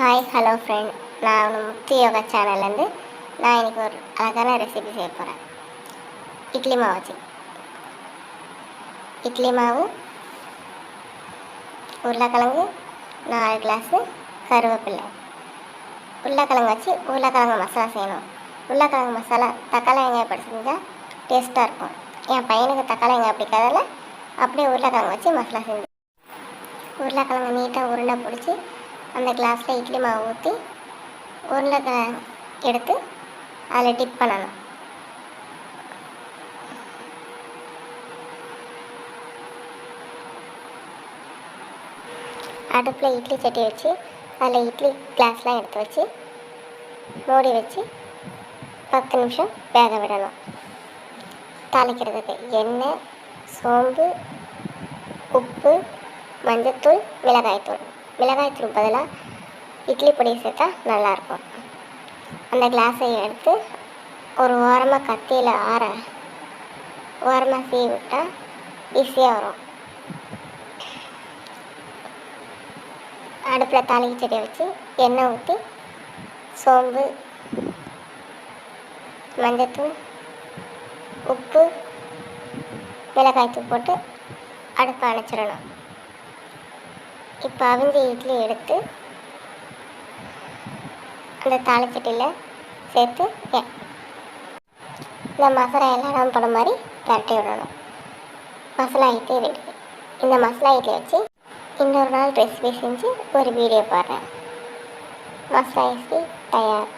Hi hello friend, நான் முக்தி யோகா சேனல்லேருந்து நான் இன்றைக்கி ஒரு அழகான ரெசிபி செய்ய போகிறேன். இட்லி மாவு வச்சு இட்லி மாவு, உருளைக்கிழங்கு 4 கிளாஸு, கருவேப்பிலை. உருளைக்கிழங்கு வச்சு உருளைக்கிழங்கு மசாலா செய்யணும். உருளைக்கிழங்கு மசாலா தக்காளி வெங்காயம் போட்டு செஞ்சால் டேஸ்ட்டாக இருக்கும். என் பையனுக்கு தக்காளி வெங்காயம் பிடிக்காதால அப்படியே உருளைக்கிழங்கு வச்சு மசாலா செஞ்சு உருளைக்கிழங்கு நீட்டாக உருண்டை பிடிச்சி அந்த கிளாஸில் இட்லி மாவு ஊற்றி உருளைக்கிழங்கு எடுத்து அதில் டிப் பண்ணணும். அடுப்பில் இட்லி சட்டி வச்சு அதில் இட்லி கிளாஸ்லாம் எடுத்து வச்சு மூடி வச்சு 10 நிமிஷம் வேக விடணும். தாளிக்கிறதுக்கு எண்ணெய், சோம்பு, உப்பு, மஞ்சத்தூள், மிளகாய்த்தூள். மிளகாய்த்தூள் பதிலாக இட்லி பொடி சேர்த்தா நல்லாயிருக்கும். அந்த கிளாஸை எடுத்து ஒரு ஓரமாக கத்தியில் ஓரமாக சீவி விட்டால் ஈஸியாக வரும். அடுப்பில் தாளிக்கு செடியை வச்சு எண்ணெய் ஊற்றி சோம்பு, மஞ்சத்தூள், உப்பு, மிளகாய்த்தூள் போட்டு அடுப்பை அணைச்சிடணும். இப்போ அவிஞ்ச இட்லி எடுத்து அந்த தாளிச்சட்டியில் சேர்த்து இந்த மசாலா எல்லாம் பட மாதிரி பரட்டி விடணும். மசாலா இட்லி ரெடி. இந்த மசாலா இட்லி வச்சு இன்னொரு நாள் ரெசிபி செஞ்சு ஒரு வீடியோ போடுறேன். மசாலா இட்லி தயார்.